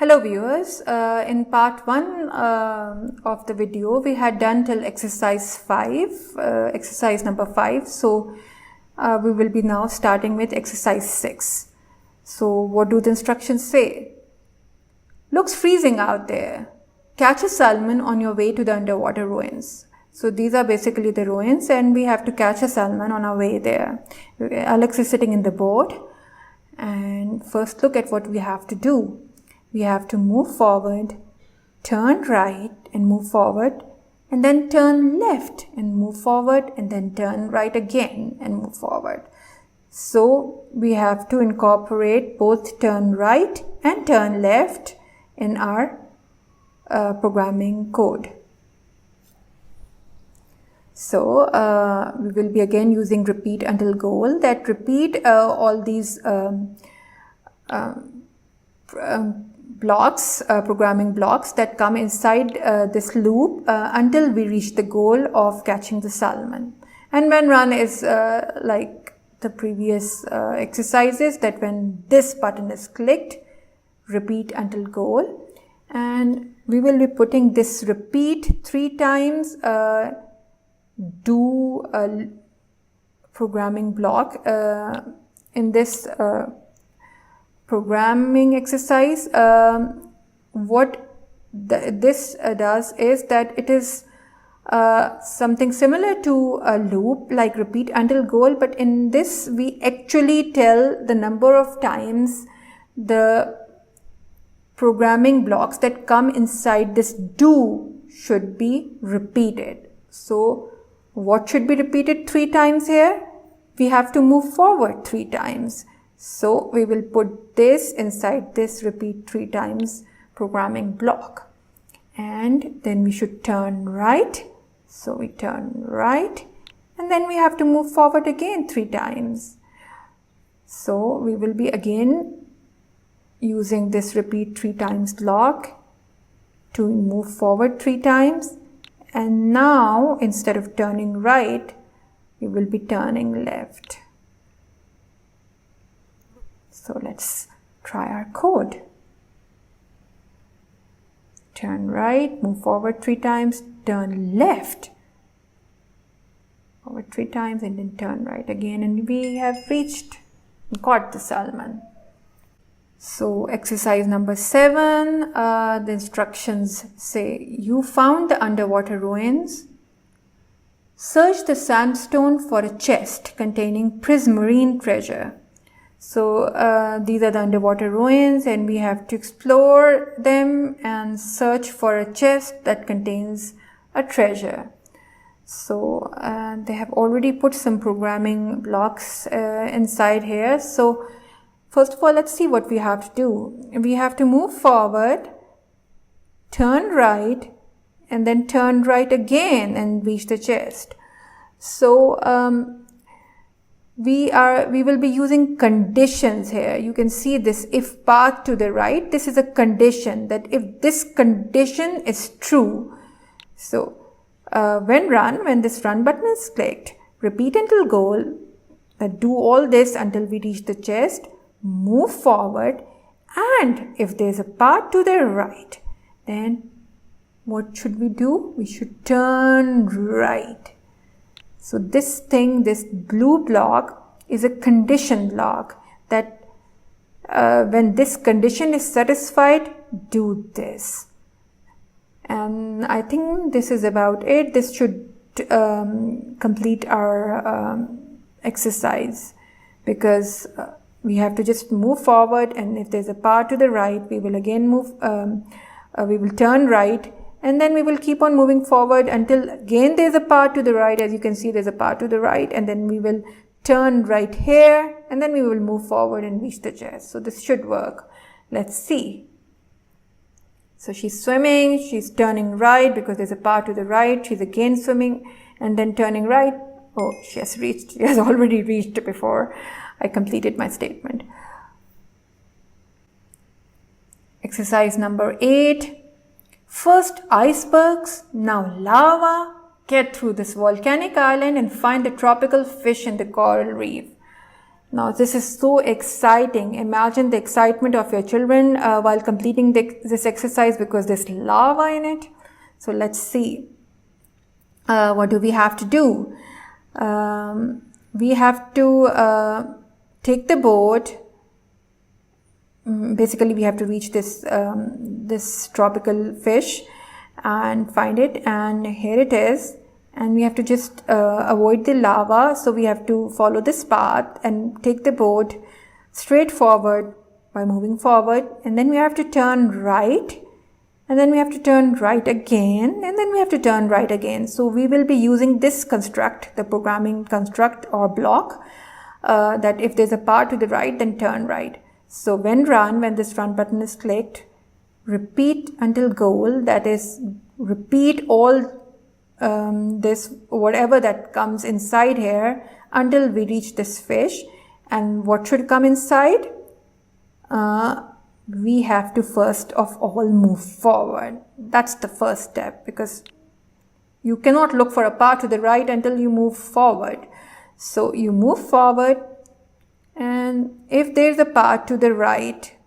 Hello viewers, in part 1 of the video we had done till exercise 5, exercise number 5. So we will be now starting with exercise 6. So what do the instructions say? Looks freezing out there. Catch a salmon on your way to the underwater ruins. So these are basically the ruins and we have to catch a salmon on our way there. Alex is sitting in the boat and first look at what we have to do. We have to move forward, turn right and move forward, and then turn left and move forward, and then turn right again and move forward. So we have to incorporate both turn right and turn left in our programming code. So we will be again using repeat until goal. That repeat all these blocks, programming blocks that come inside this loop until we reach the goal of catching the salmon. And when run is like the previous exercises, that when this button is clicked, repeat until goal. And we will be putting this repeat 3 times, do a programming block in this programming exercise. What this does is that it is something similar to a loop like repeat until goal, but in this we actually tell the number of times the programming blocks that come inside this do should be repeated. So what should be repeated 3 times here? We have to move forward 3 times. So we will put this inside this repeat 3 times programming block. And then we should turn right. So we turn right. And then we have to move forward again 3 times. So we will be again using this repeat 3 times block to move forward 3 times. And now instead of turning right, we will be turning left. So let's try our code. Turn right, move forward 3 times, turn left, forward 3 times, and then turn right again, and we have reached, caught the salmon. So exercise number 7, the instructions say, you found the underwater ruins. Search the sandstone for a chest containing prismarine treasure. So these are the underwater ruins and we have to explore them and search for a chest that contains a treasure. So they have already put some programming blocks inside here. So first of all, let's see what we have to do. We have to move forward, turn right, and then turn right again and reach the chest. So we will be using conditions here. You can see this if path to the right. This is a condition that if this condition is true. So when this run button is clicked, repeat until goal, do all this until we reach the chest, move forward, and if there's a path to the right, then what should we do? We should turn right. So this blue block is a condition block that when this condition is satisfied, do this. And I think this is about it. This should complete our exercise because we have to just move forward, and if there's a path to the right, we will again we will turn right. And then we will keep on moving forward until again there's a path to the right. As you can see, there's a path to the right, and then we will turn right here, and then we will move forward and reach the chest. So this should work. Let's see. So she's swimming, she's turning right because there's a path to the right. She's again swimming and then turning right. Oh, she has already reached before I completed my statement. Exercise number 8. First icebergs, now lava. Get through this volcanic island and find the tropical fish in the coral reef. Now this is so exciting. Imagine the excitement of your children while completing this exercise because there's lava in it. So let's see. What do we have to do? We have to take the boat. Basically, we have to reach this this tropical fish and find it, and here it is. And we have to just avoid the lava, so we have to follow this path and take the boat straight forward by moving forward, and then we have to turn right, and then we have to turn right again, and then we have to turn right again. So we will be using this construct, the programming construct or block, that if there's a path to the right, then turn right. So when this run button is clicked, repeat until goal, that is, repeat all this whatever that comes inside here until we reach this fish. And what should come inside? We have to first of all move forward. That's the first step, because you cannot look for a path to the right until you move forward. So you move forward, and if there's a path to the right,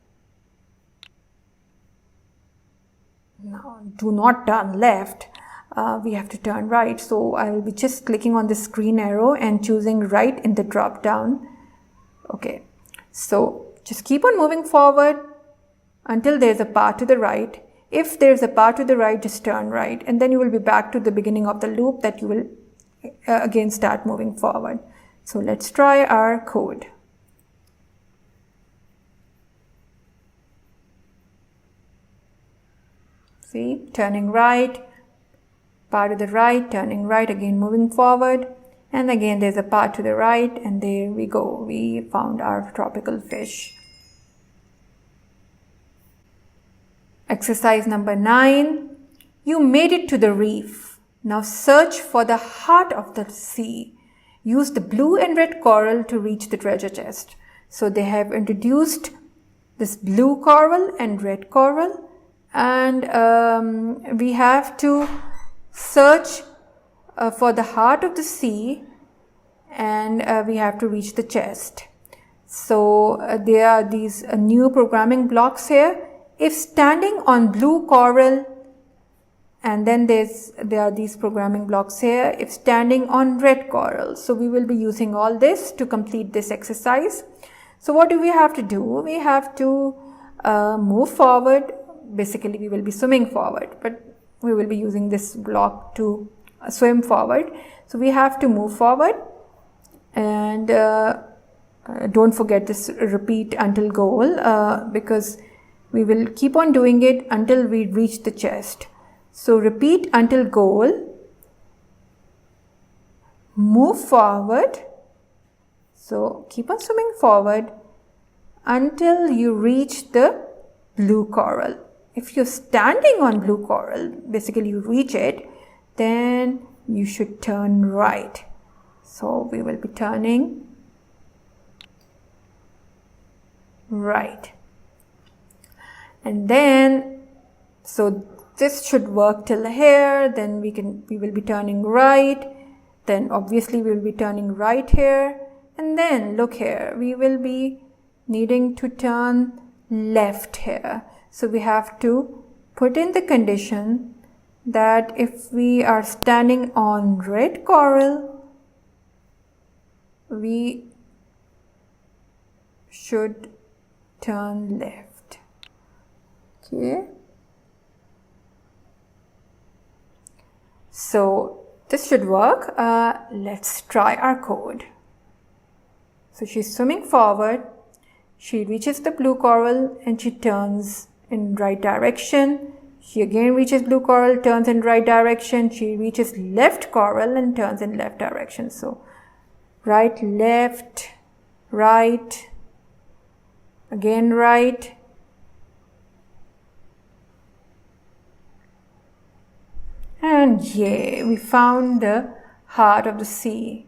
now do not turn left. We have to turn right. So I will be just clicking on this green arrow and choosing right in the drop down. Okay, so just keep on moving forward until there's a path to the right. If there's a path to the right, just turn right, and then you will be back to the beginning of the loop that you will again start moving forward. So let's try our code. See, turning right, path to the right, turning right, again moving forward, and again there's a path to the right, and there we go. We found our tropical fish. Exercise number 9. You made it to the reef. Now search for the heart of the sea. Use the blue and red coral to reach the treasure chest. So they have introduced this blue coral and red coral, and we have to search for the heart of the sea, and we have to reach the chest. So there are these new programming blocks here. If standing on blue coral, and then there are these programming blocks here, if standing on red coral. So we will be using all this to complete this exercise. So what do we have to do? We have to move forward. Basically we will be swimming forward, but we will be using this block to swim forward. So we have to move forward, and don't forget this repeat until goal, because we will keep on doing it until we reach the chest. So repeat until goal, move forward, so keep on swimming forward until you reach the blue coral. If you're standing on blue coral, basically you reach it, then you should turn right. So we will be turning right. And then, so this should work till here, then we will be turning right, then obviously we will be turning right here, and then look here, we will be needing to turn left here. So we have to put in the condition that if we are standing on red coral, we should turn left. Okay. So this should work. Let's try our code. So she's swimming forward. She reaches the blue coral and she turns in right direction. She again reaches blue coral, turns in right direction. She reaches left coral and turns in left direction. So right, left, right, again right, and yeah, we found the heart of the sea.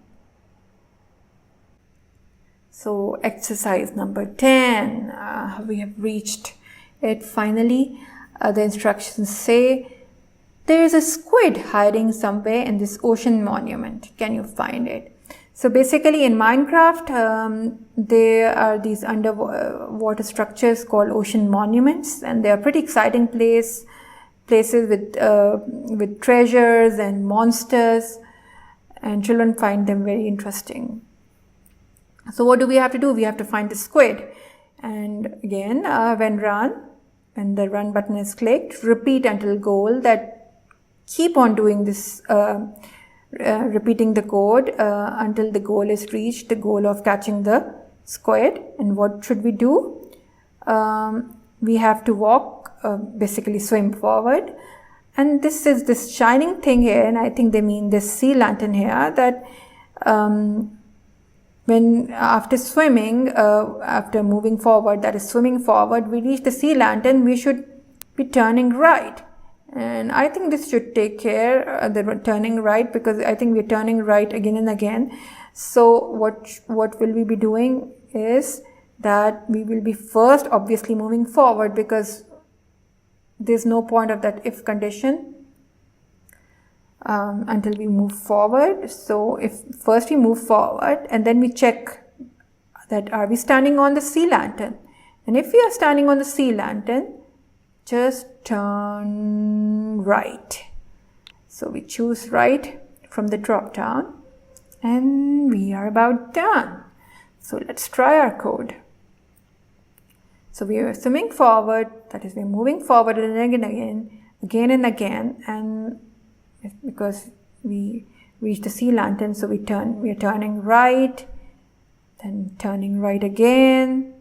So exercise number 10, we have reached it finally. The instructions say, there is a squid hiding somewhere in this ocean monument. Can you find it? So basically in Minecraft, there are these underwater structures called ocean monuments, and they are pretty exciting places with treasures and monsters, and children find them very interesting. So what do we have to do? We have to find the squid, and again when the run button is clicked, repeat until goal. That keep on doing this, repeating the code until the goal is reached, the goal of catching the squid. And what should we do? We have to walk, basically swim forward. And this is this shining thing here, and I think they mean this sea lantern here, that when after swimming, after moving forward, that is swimming forward, we reach the sea lantern, we should be turning right. And I think this should take care, the turning right, because I think we're turning right again and again. So what will we be doing is that we will be first obviously moving forward, because there's no point of that if condition until we move forward. So if first we move forward and then we check that are we standing on the sea lantern, and if we are standing on the sea lantern, just turn right. So we choose right from the drop down, and we are about done. So let's try our code. So we are swimming forward, that is, we're moving forward again and again, and because we reach the sea lantern, so we are turning right, then turning right again,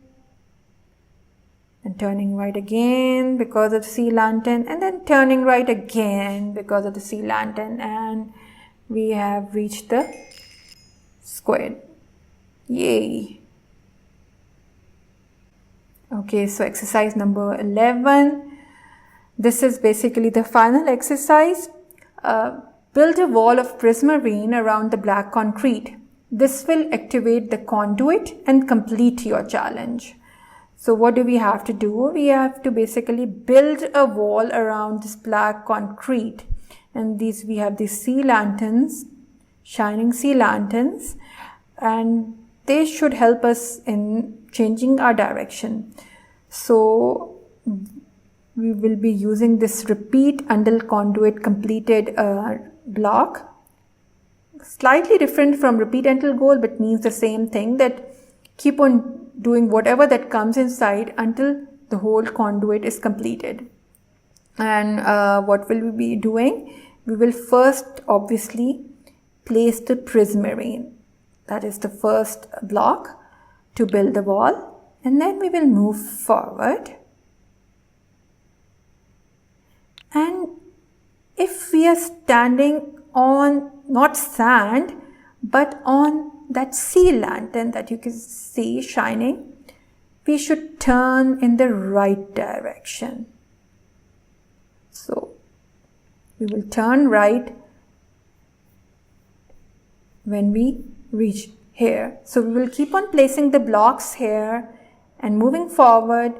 and turning right again because of the sea lantern, and then turning right again because of the sea lantern, and we have reached the squid. Yay! Okay, so exercise number 11. This is basically the final exercise. Build a wall of prismarine around the black concrete. This will activate the conduit and complete your challenge. So what do we have to do? We have to basically build a wall around this black concrete. And we have these sea lanterns, shining sea lanterns, and they should help us in changing our direction. So we will be using this repeat until conduit completed block. Slightly different from repeat until goal, but means the same thing, that keep on doing whatever that comes inside until the whole conduit is completed. And what will we be doing? We will first obviously place the prismarine. That is the first block to build the wall. And then we will move forward. And if we are standing on not sand, but on that sea lantern that you can see shining, we should turn in the right direction. So we will turn right when we reach here. So we will keep on placing the blocks here and moving forward,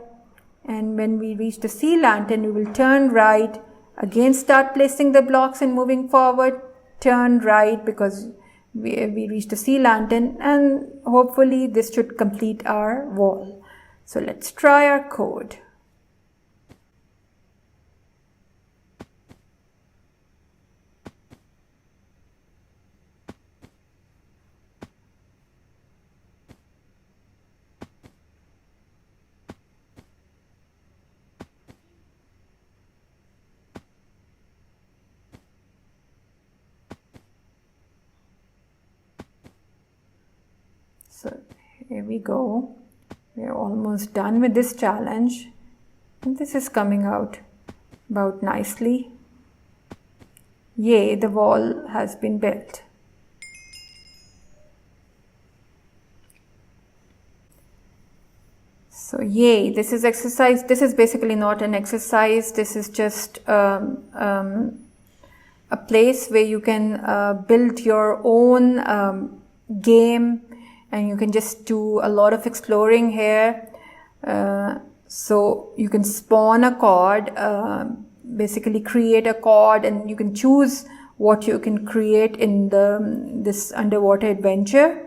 and when we reach the sea lantern, we will turn right, again start placing the blocks and moving forward, turn right because we reach the sea lantern, and hopefully this should complete our wall. So let's try our code. So here we go. We're almost done with this challenge, and this is coming out about nicely. Yay, the wall has been built. So yay, this is exercise. This is basically not an exercise. This is just a place where you can build your own game, and you can just do a lot of exploring here. So you can spawn a card, basically create a card, and you can choose what you can create in this underwater adventure.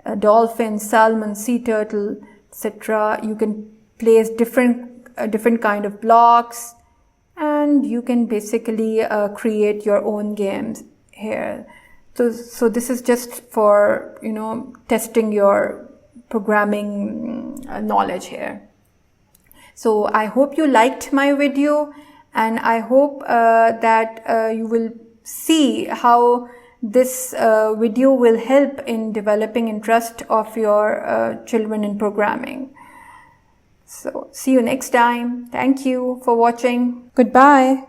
A dolphin, salmon, sea turtle, etc. You can place different kind of blocks, and you can basically create your own games here. So this is just for, testing your programming knowledge here. So I hope you liked my video, and I hope that you will see how this video will help in developing interest of your children in programming. So see you next time. Thank you for watching. Goodbye.